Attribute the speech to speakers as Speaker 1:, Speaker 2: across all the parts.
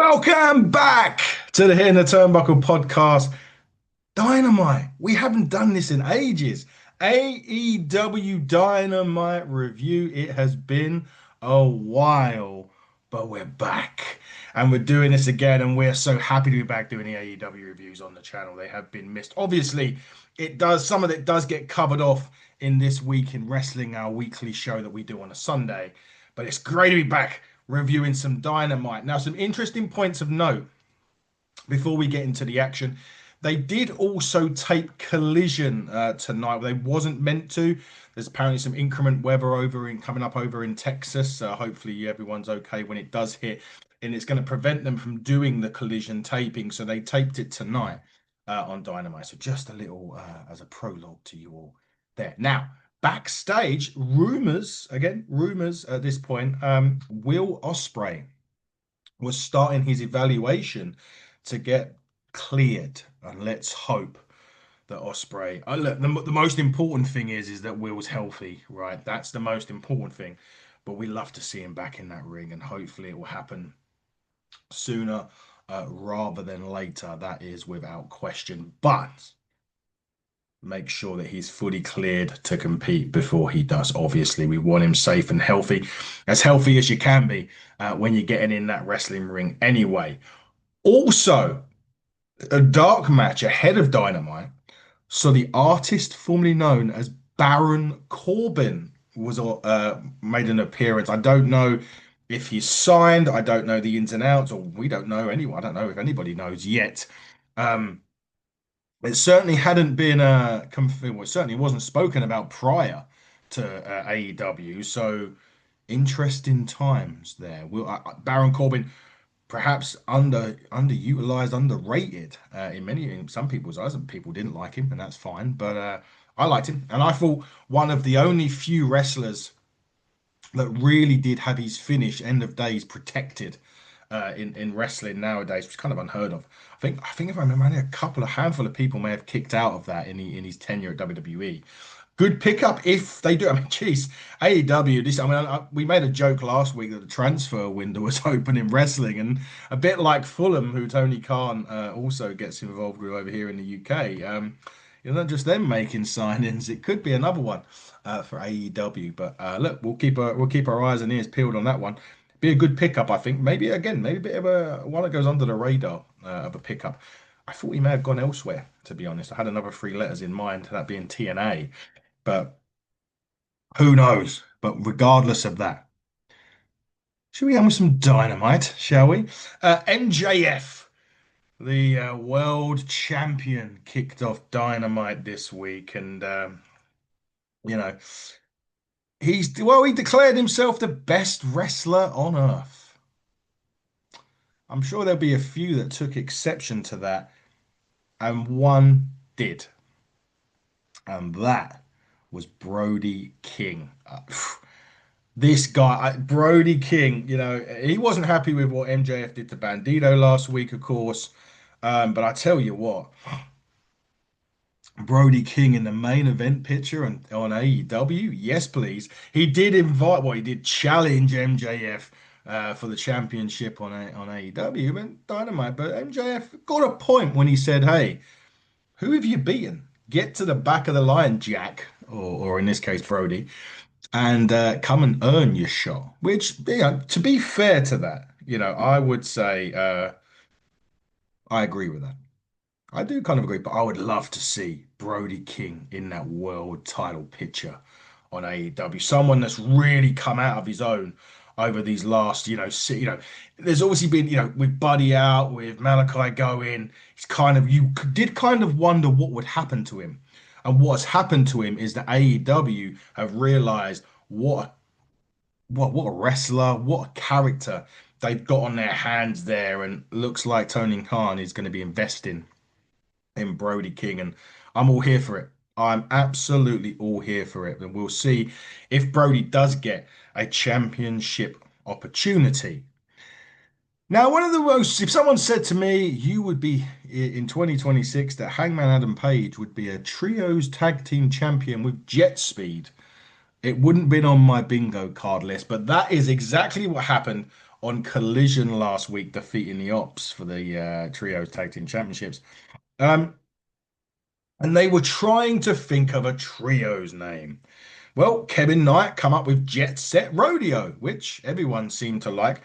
Speaker 1: Welcome back to the Hitting the Turnbuckle podcast. Dynamite. We haven't done this in ages. AEW Dynamite review. It has been a while, but we're back. And we're doing this again, and we're so happy to be back doing the AEW reviews on the channel. They have been missed. Obviously, some of it does get covered off in This Week in Wrestling, our weekly show that we do on a Sunday. But it's great to be back reviewing some Dynamite. Now, some interesting points of note before we get into the action. They did also tape Collision tonight. They wasn't meant to. There's apparently some inclement weather coming up over in Texas. Hopefully everyone's okay when it does hit, and it's going to prevent them from doing the Collision taping. So they taped it tonight on Dynamite. So just a little as a prologue to you all there. Now, backstage, rumors at this point. Will Ospreay was starting his evaluation to get cleared, and let's hope that Ospreay. Look, the most important thing is that Will's healthy, right? That's the most important thing. But we love to see him back in that ring, and hopefully it will happen sooner rather than later. That is without question. But make sure that he's fully cleared to compete before he does. Obviously, we want him safe and healthy as you can be when you're getting in that wrestling ring anyway. Also, a dark match ahead of Dynamite. So the artist formerly known as Baron Corbin was made an appearance. I don't know if he's signed. I don't know the ins and outs, or we don't know anyone. I don't know if anybody knows yet. It certainly hadn't been it certainly wasn't spoken about prior to AEW. So interesting times there. Baron Corbin perhaps underutilized, underrated in some people's eyes, and people didn't like him, and that's fine. But I liked him, and I thought one of the only few wrestlers that really did have his finish, end of days, protected in wrestling nowadays, which is kind of unheard of. I think if I remember, only a handful of people may have kicked out of that in his tenure at WWE. Good pickup if they do. I mean, geez, AEW. We made a joke last week that the transfer window was open in wrestling, and a bit like Fulham, who Tony Khan also gets involved with over here in the UK. Not just them making signings; it could be another one for AEW. But look, we'll keep our eyes and ears peeled on that one. Be a good pickup, I think. Maybe a bit of a one that goes under the radar of a pickup. I thought he may have gone elsewhere, to be honest. I had another three letters in mind, that being TNA. But who knows? But regardless of that, should we have with some dynamite, shall we? MJF, the world champion, kicked off Dynamite this week, and you know he declared himself the best wrestler on earth. I'm sure there'll be a few that took exception to that, and one did, and that was Brody King. This guy, Brody King, he wasn't happy with what MJF did to Bandito last week, of course. But I tell you what, Brody King in the main event picture on AEW, yes, please. He did challenge MJF for the championship on AEW and Dynamite. But MJF got a point when he said, "Hey, who have you beaten? Get to the back of the line, Jack," or in this case, Brody, and come and earn your shot. Which, to be fair to that, I would say I agree with that. I do kind of agree, but I would love to see Brody King in that world title picture on AEW. Someone that's really come out of his own over these last, there's obviously been, with Buddy out, with Malachi going, you did kind of wonder what would happen to him. And what's happened to him is that AEW have realized what a wrestler, what a character they've got on their hands there, and looks like Tony Khan is going to be investing in Brody King, and I'm all here for it. I'm absolutely all here for it, and we'll see if Brody does get a championship opportunity. Now, if someone said to me, you would be in 2026 that Hangman Adam Page would be a trios tag team champion with jet speed, it wouldn't been on my bingo card list, but that is exactly what happened on Collision last week, defeating the Ops for the Trios Tag Team Championships. Um, and they were trying to think of a trios name. Well, Kevin Knight come up with Jet Set Rodeo, which everyone seemed to like,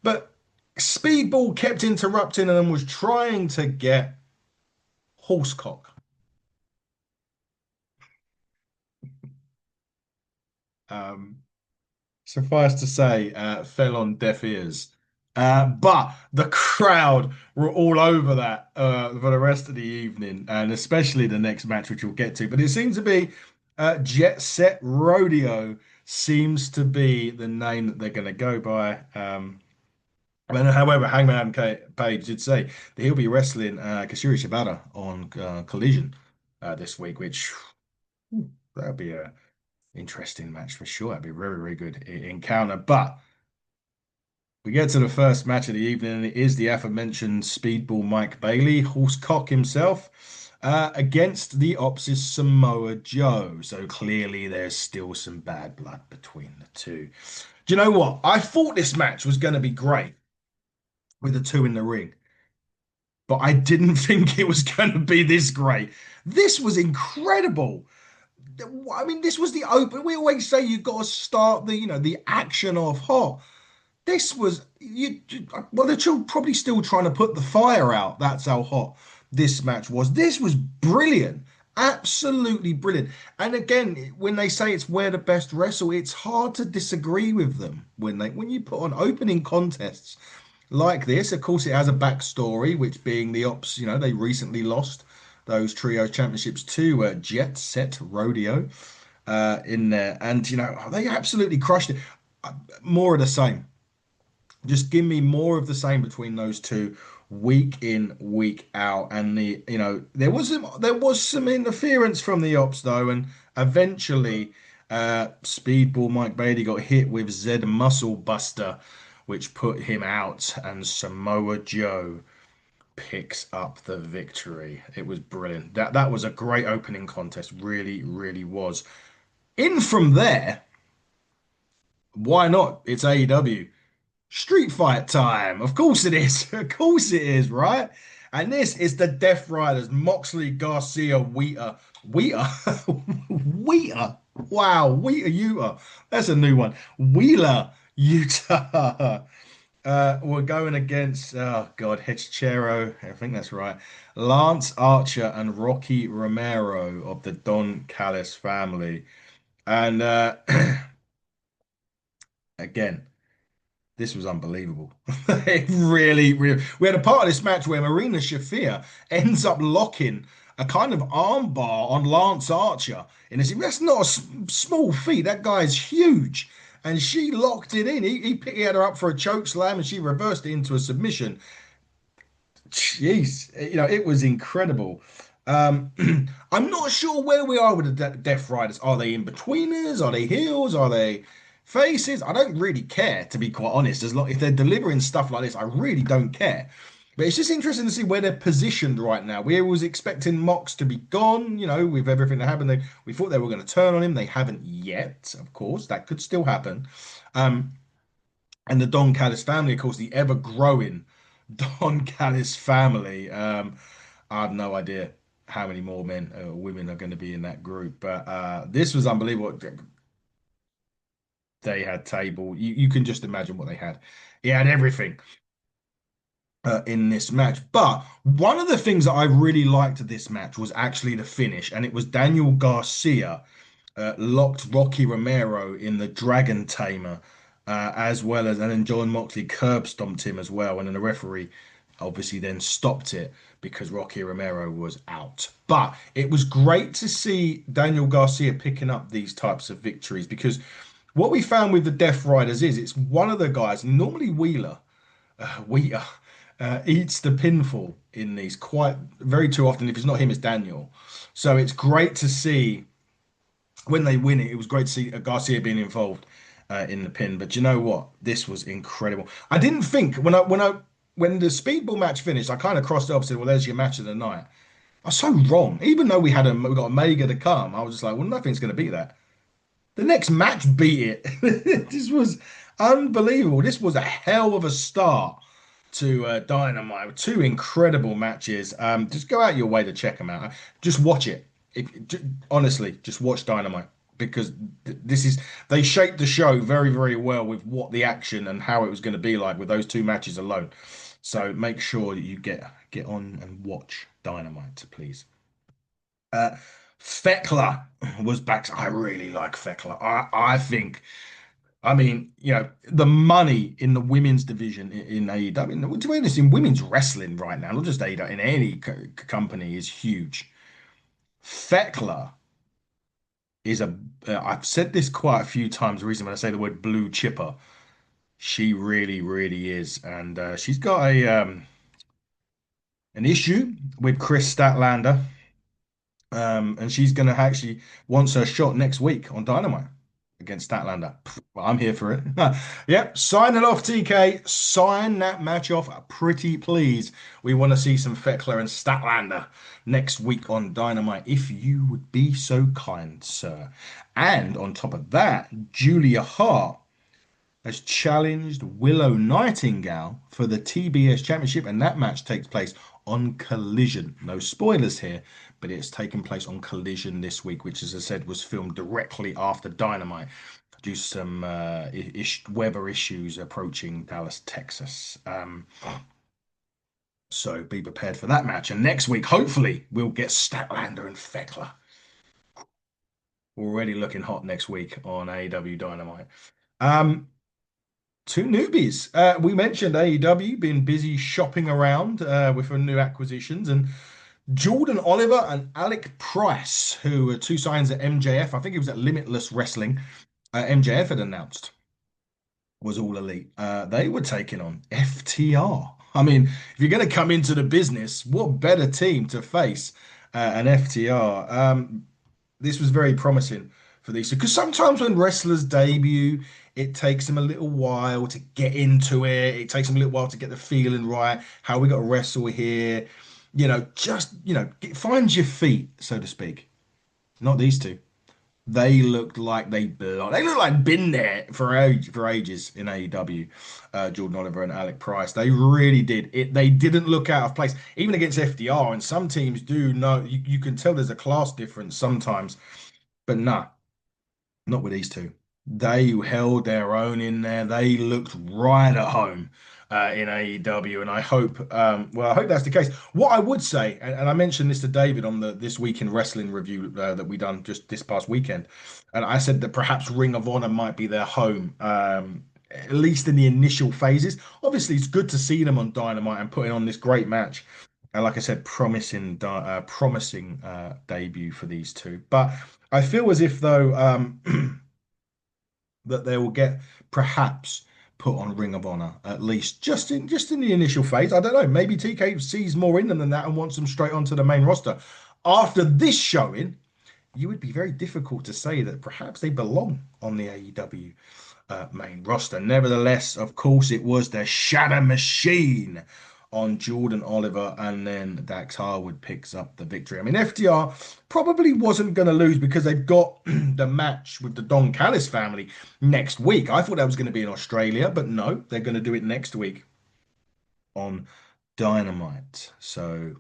Speaker 1: but Speedball kept interrupting and was trying to get Horsecock. Um, Suffice to say, fell on deaf ears. But the crowd were all over that for the rest of the evening, and especially the next match, which we'll get to. But it seems to be Jet Set Rodeo seems to be the name that they're going to go by. However, Page did say that he'll be wrestling Katsuyori Shibata on Collision this week, which that'll be a interesting match for sure. That'd be a very, very good encounter. But we get to the first match of the evening, and it is the aforementioned Speedball Mike Bailey, Horsecock himself, against the Ops' Samoa Joe. So clearly there's still some bad blood between the two. Do you know what? I thought this match was going to be great with the two in the ring, but I didn't think it was going to be this great. This was incredible. I mean, this was the open. We always say you've got to start the action off hot. This was well, they're probably still trying to put the fire out. That's how hot this match was. This was brilliant, absolutely brilliant. And again, when they say it's where the best wrestle, it's hard to disagree with them when you put on opening contests like this. Of course, it has a backstory, which being the Ops, they recently lost those trio championships to Jet Set Rodeo in there, and they absolutely crushed it. More of the same. Just give me more of the same between those two, week in, week out. And there was some interference from the Ops though, and eventually, Speedball Mike Bailey got hit with Z Muscle Buster, which put him out, and Samoa Joe picks up the victory. It was brilliant. That was a great opening contest. Really, really was. In from there, why not? It's AEW. Street fight time. Of course it is. Of course it is, right? And this is the Death Riders, Moxley, Garcia, Wheater. Wheater? Wheater. Wow, Wheater Utah. That's a new one. Wheeler, Utah. We're going against, oh God, Hechicero. I think that's right. Lance Archer and Rocky Romero of the Don Callis family. And again, this was unbelievable. It really, really. We had a part of this match where Marina Shafir ends up locking a kind of armbar on Lance Archer. And that's not a small feat. That guy's huge. And she locked it in. He had her up for a choke slam and she reversed it into a submission. Jeez, it was incredible. Um, I'm not sure where we are with the Death Riders. Are they in betweeners? Are they heels? Are they faces? I don't really care, to be quite honest. As long if they're delivering stuff like this, I really don't care. But it's just interesting to see where they're positioned right now. We was expecting Mox to be gone, with everything that happened. We thought they were going to turn on him. They haven't yet, of course. That could still happen. Um, and the Don Callis family, of course, the ever-growing Don Callis family. I have no idea how many more men or women are going to be in that group, but this was unbelievable. They had table. You can just imagine what they had. He had everything in this match. But one of the things that I really liked of this match was actually the finish, and it was Daniel Garcia locked Rocky Romero in the Dragon Tamer, as well as, and then John Moxley curb stomped him as well. And then the referee obviously then stopped it because Rocky Romero was out. But it was great to see Daniel Garcia picking up these types of victories because what we found with the Death Riders is it's one of the guys, normally Wheeler, eats the pinfall in these quite very too often. If it's not him, it's Daniel. So it's great to see when they win it. It was great to see Garcia being involved in the pin. But you know what? This was incredible. I didn't think when the Speedball match finished, I kind of crossed it off and said, "Well, there's your match of the night." I was so wrong. Even though we got Omega to come, I was just like, "Well, nothing's going to beat that." The next match beat it. This was Unbelievable. This was a hell of a start to Dynamite. Two incredible matches. Just go out your way to check them out. Just watch it. Honestly, just watch Dynamite because this is they shaped the show very, very well with what the action and how it was going to be like with those two matches alone. So make sure that you get on and watch Dynamite, please. Uh, Fekler was back. I really like Fekler. I think. I mean, the money in the women's division in AEW, to be honest, in women's wrestling right now, not just AEW, in any company is huge. Fekler is I've said this quite a few times recently when I say the word blue chipper. She really, really is. And she's got an issue with Chris Statlander. And she's going to actually wants her shot next week on Dynamite against Statlander. Well, I'm here for it. Yep, sign it off, TK. Sign that match off. Pretty please. We want to see some Fekler and Statlander next week on Dynamite, if you would be so kind, sir. And on top of that, Julia Hart has challenged Willow Nightingale for the TBS Championship, and that match takes place on Collision. No spoilers here, but it's taking place on Collision this week, which, as I said, was filmed directly after Dynamite due to some weather issues approaching Dallas, Texas. So be prepared for that match. And next week, hopefully, we'll get Statlander and Fekler. Already looking hot next week on AEW Dynamite. Two newbies. We mentioned AEW been busy shopping around with new acquisitions, and Jordan Oliver and Alec Price, who were two signs at MJF. I think it was at Limitless Wrestling. MJF had announced was all elite. They were taking on FTR. I mean, if you're going to come into the business, what better team to face an FTR? This was very promising for these two because sometimes when wrestlers debut, it takes them a little while to get into it. It takes them a little while to get the feeling right. How we got to wrestle here, find your feet, so to speak. Not these two. They looked like they belong. They looked like been there for ages in AEW. Jordan Oliver and Alec Price. They really did. They didn't look out of place, even against FDR. And some teams do know. You can tell there's a class difference sometimes, but nah, not with these two. They held their own in there. They looked right at home in AEW, and I hope that's the case. What I would say, and I mentioned this to David on the This Week in Wrestling review that we done just this past weekend, and I said that perhaps Ring of Honor might be their home, at least in the initial phases. Obviously, it's good to see them on Dynamite and putting on this great match. And like I said, promising debut for these two. But I feel as if though that they will get perhaps put on Ring of Honor at least just in the initial phase. I don't know. Maybe TK sees more in them than that and wants them straight onto the main roster. After this showing, you would be very difficult to say that perhaps they belong on the AEW main roster. Nevertheless, of course, it was the Shadow Machine on Jordan Oliver, and then Dax Harwood picks up the victory. I mean, FTR probably wasn't going to lose because they've got the match with the Don Callis family next week. I thought that was going to be in Australia, but no, they're going to do it next week on Dynamite. So,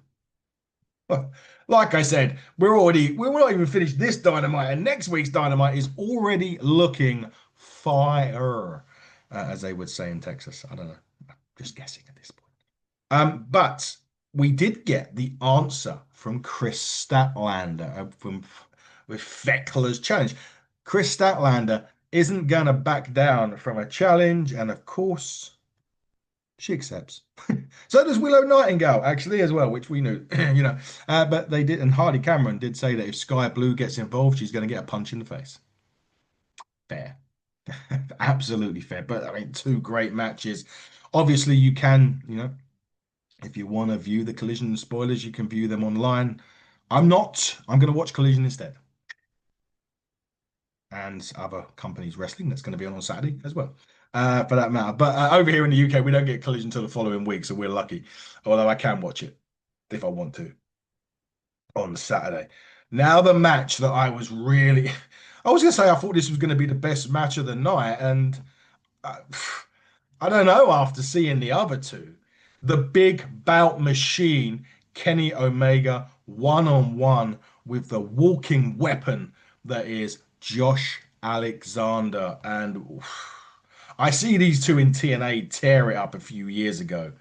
Speaker 1: well, like I said, we're not even finished this Dynamite, and next week's Dynamite is already looking fire, as they would say in Texas. I don't know, just guessing at this point. But we did get the answer from Chris Statlander with Fekler's challenge. Chris Statlander isn't gonna back down from a challenge, and of course, she accepts. So does Willow Nightingale, actually, as well, which we knew, But they did, and Hardy Cameron did say that if Sky Blue gets involved, she's going to get a punch in the face. Fair. Absolutely fair. But I mean, two great matches. Obviously, you can, if you want to view the Collision spoilers, you can view them online. I'm not. I'm going to watch Collision instead. And other companies wrestling that's going to be on Saturday as well, for that matter. But over here in the UK, we don't get Collision until the following week, so we're lucky. Although I can watch it if I want to on Saturday. Now the match that I was going to say I thought this was going to be the best match of the night, and I, I don't know after seeing the other two. The big bout machine, Kenny Omega, one-on-one with the walking weapon that is Josh Alexander. And I see these two in TNA tear it up a few years ago.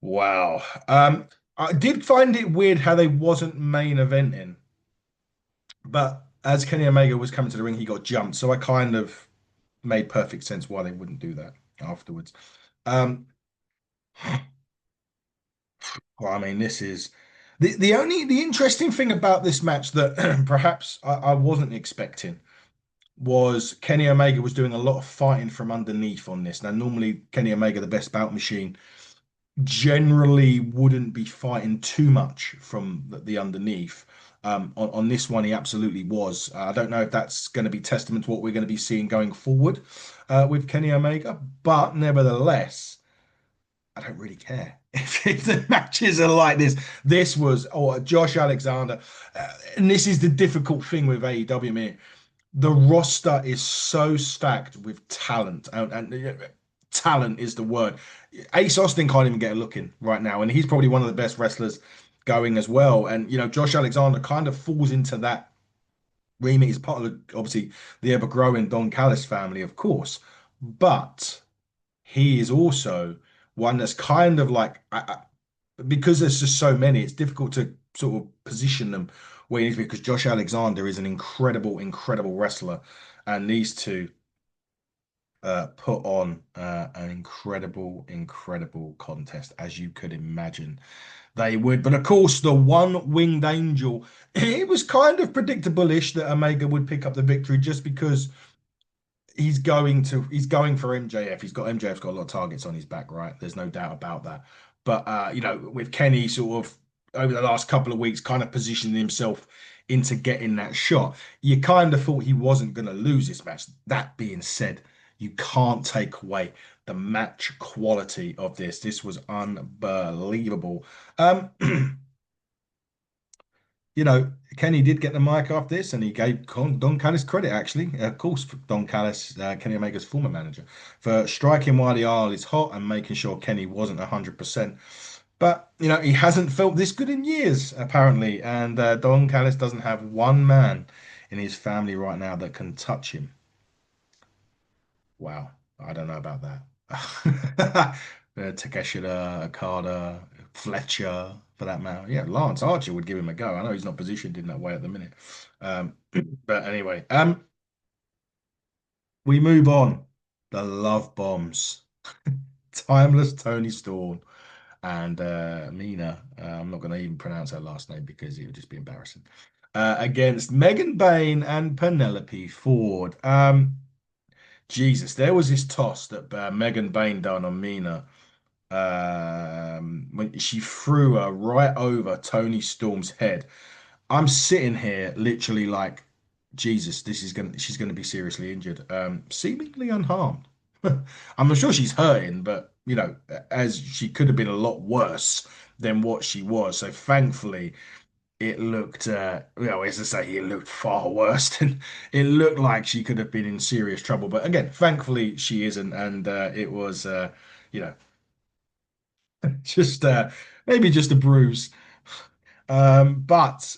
Speaker 1: Wow. I did find it weird how they wasn't main eventing, but as Kenny Omega was coming to the ring, he got jumped. So I kind of made perfect sense why they wouldn't do that afterwards. Um, well, I mean, this is the interesting thing about this match that perhaps I wasn't expecting was Kenny Omega was doing a lot of fighting from underneath on this. Now, normally Kenny Omega, the best bout machine, generally wouldn't be fighting too much from the underneath. On this one, he absolutely was. I don't know if that's going to be testament to what we're going to be seeing going forward with Kenny Omega, but nevertheless, I don't really care if the matches are like this. This was, or Josh Alexander, and this is the difficult thing with AEW. I mean, the roster is so stacked with talent, and talent is the word. Ace Austin can't even get a look in right now, and he's probably one of the best wrestlers going as well. And Josh Alexander kind of falls into that remit. He's part of obviously the ever-growing Don Callis family, of course, but he is also one that's kind of like because there's just so many, it's difficult to sort of position them where he needs to be because Josh Alexander is an incredible, incredible wrestler, and these two put on an incredible, incredible contest, as you could imagine they would. But of course, the one-winged angel, it was kind of predictable-ish that Omega would pick up the victory just because he's going for MJF. MJF's got a lot of targets on his back, right? There's no doubt about that. But with Kenny sort of over the last couple of weeks kind of positioning himself into getting that shot, you kind of thought he wasn't going to lose this match. That being said, you can't take away the match quality of this. This was unbelievable. Um Kenny did get the mic after this, and he gave Don Callis credit, actually. Of course, Don Callis, Kenny Omega's former manager, for striking while the aisle is hot and making sure Kenny wasn't 100%. But, he hasn't felt this good in years, apparently. And Don Callis doesn't have one man in his family right now that can touch him. Wow. I don't know about that. Takeshita, Okada, Fletcher, for that matter. Yeah, Lance Archer would give him a go. I know he's not positioned in that way at the minute. Um, but anyway, we move on. The Love Bombs. Timeless Tony Storm and Mina. I'm not going to even pronounce her last name because it would just be embarrassing. Against Megan Bayne and Penelope Ford. Jesus, there was this toss that Megan Bayne done on Mina when she threw her right over Tony Storm's head. I'm sitting here literally like, Jesus, she's gonna be seriously injured, seemingly unharmed. I'm not sure she's hurting, but as she could have been a lot worse than what she was. So thankfully, it looked, as I say, it looked far worse than it looked like she could have been in serious trouble. But again, thankfully, she isn't, and it was, you know, just maybe just a bruise. But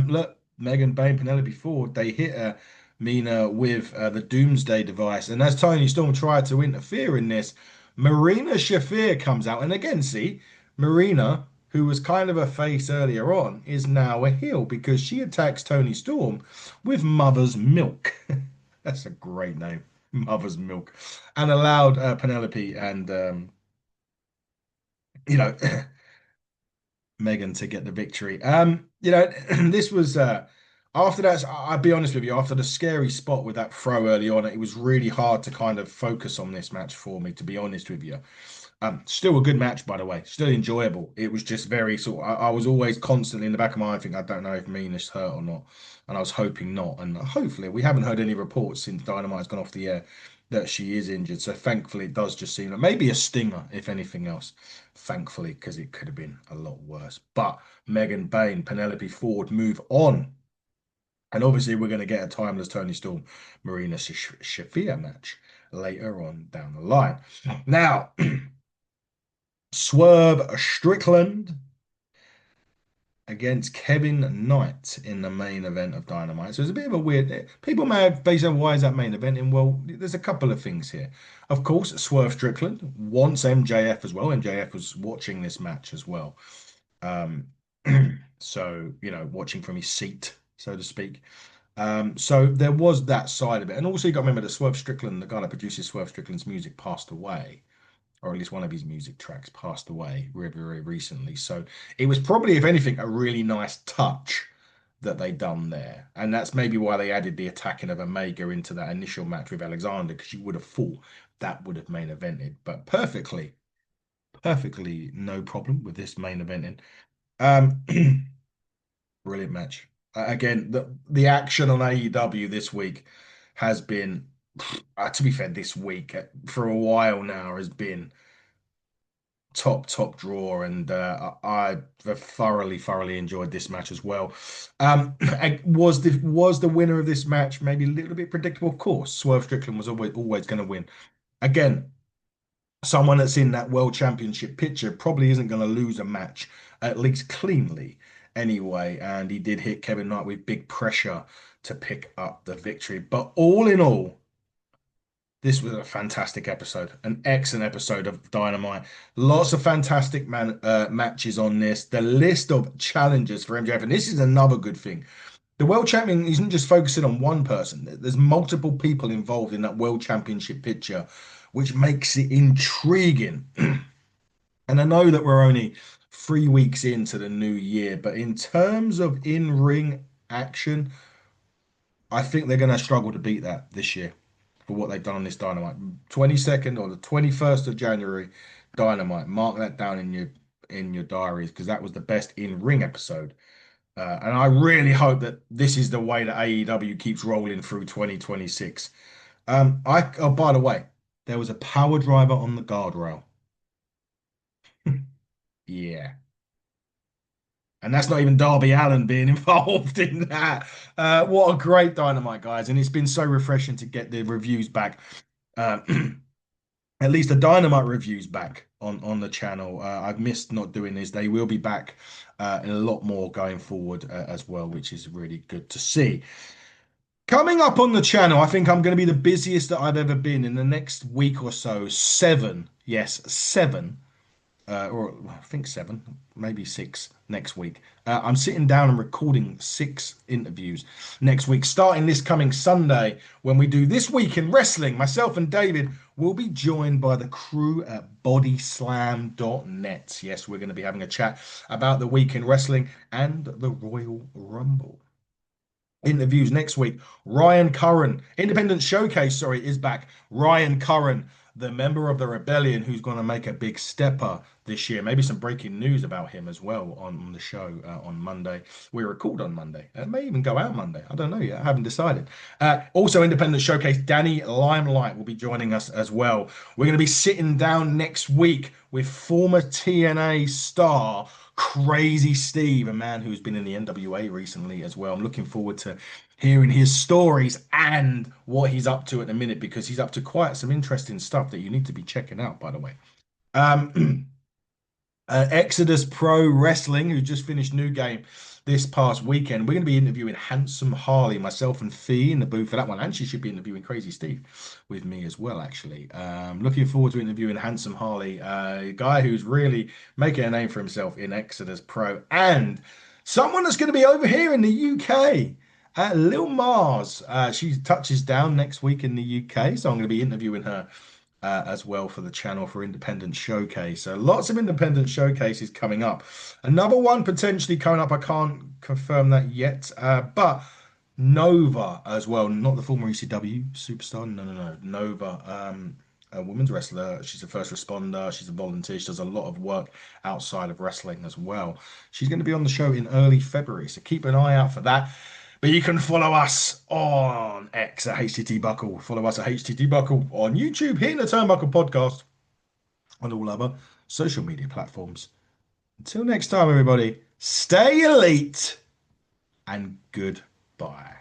Speaker 1: look, Megan Bayne, Penelope Ford, they hit Mina with the Doomsday device. And as Tony Storm tried to interfere in this, Marina Shafir comes out. And again, see, Marina, who was kind of a face earlier on, is now a heel because she attacks Tony Storm with Mother's Milk. That's a great name, Mother's Milk. And allowed Penelope and, you know, Megan to get the victory. This was after that, I'll be honest with you, after the scary spot with that throw early on, it was really hard to kind of focus on this match for me, to be honest with you. Still a good match, by the way, still enjoyable. It was just very sort of, I was always constantly in the back of my mind thinking, I don't know if Mina's hurt or not. And I was hoping not. And hopefully, we haven't heard any reports since Dynamite's gone off the air that she is injured. So thankfully, it does just seem like maybe a stinger, if anything else. Thankfully, because it could have been a lot worse. But Megan Bayne, Penelope Ford move on. And obviously, we're going to get a timeless Tony Storm, Marina Shafir match. later on down the line. Now, Swerve Strickland against Kevin Knight in the main event of Dynamite. So it's a bit of a weird. People may have based on why is that main event, and well, there's a couple of things here. Of course, Swerve Strickland wants MJF as well. MJF was watching this match as well. Um, so watching from his seat, so to speak. So there was that side of it, and also you got to remember that Swerve Strickland, the guy that produces Swerve Strickland's music, passed away, or at least one of his music tracks passed away very, very recently. So it was probably, if anything, a really nice touch that they done there. And that's maybe why they added the attacking of Omega into that initial match with Alexander, because you would have thought that would have main evented. But perfectly, perfectly no problem with this main eventing. Um, brilliant match. Again, the action on AEW this week has been, to be fair, this week for a while now has been top draw, and I thoroughly enjoyed this match as well. Was the winner of this match maybe a little bit predictable? Of course, Swerve Strickland was always going to win. Again, someone that's in that world championship picture probably isn't going to lose a match, at least cleanly anyway. And he did hit Kevin Knight with big pressure to pick up the victory. But all in all, this was a fantastic episode, an excellent episode of Dynamite. Lots of fantastic matches on this. The list of challenges for MJF, and this is another good thing. The world champion isn't just focusing on one person. There's multiple people involved in that world championship picture, which makes it intriguing. And I know that we're only 3 weeks into the new year, but in terms of in-ring action, I think they're going to struggle to beat that this year for what they've done on this Dynamite. 22nd or the 21st of January, Dynamite. Mark that down in your diaries, because that was the best in-ring episode. And I really hope that this is the way that AEW keeps rolling through 2026. Oh, by the way, there was a power driver on the guardrail. Yeah. And that's not even Darby Allin being involved in that. What a great Dynamite, guys. And it's been so refreshing to get the reviews back. Uh, at least the Dynamite reviews back on the channel. I've missed not doing this. They will be back in a lot more going forward as well, which is really good to see. Coming up on the channel, I think I'm going to be the busiest that I've ever been in the next week or so. Seven, yes, seven or I think seven, maybe six next week. I'm sitting down and recording 6 interviews next week, starting this coming Sunday when we do This Week in Wrestling. Myself and David will be joined by the crew at bodyslam.net. Yes, we're going to be having a chat about the week in wrestling and the Royal Rumble. Interviews next week. Ryan Curran, Independent Showcase, sorry, is back. Ryan Curran, the member of the Rebellion who's going to make a big stepper this year. Maybe some breaking news about him as well on the show on Monday. We record on Monday. It may even go out Monday. I don't know yet. I haven't decided. Also, Independent Showcase, Danny Limelight will be joining us as well. We're going to be sitting down next week with former TNA star Crazy Steve, a man who's been in the NWA recently as well. I'm looking forward to hearing his stories and what he's up to at the minute, because he's up to quite some interesting stuff that you need to be checking out, by the way. Exodus Pro Wrestling, who just finished New Game this past weekend. We're going to be interviewing Handsome Harley, myself and Fee in the booth for that one. And she should be interviewing Crazy Steve with me as well, actually. Looking forward to interviewing Handsome Harley, a guy who's really making a name for himself in Exodus Pro. And someone that's going to be over here in the UK. Lil Mars, she touches down next week in the UK, so I'm going to be interviewing her as well for the channel for Independent Showcase. So lots of Independent Showcases coming up. Another one potentially coming up. I can't confirm that yet, but Nova as well, not the former ECW superstar. No. Nova, a women's wrestler. She's a first responder. She's a volunteer. She does a lot of work outside of wrestling as well. She's going to be on the show in early February, so keep an eye out for that. But you can follow us on X at HTT Buckle. Follow us at HTT Buckle on YouTube, here in the Turnbuckle Podcast, and all other social media platforms. Until next time, everybody, stay elite and goodbye.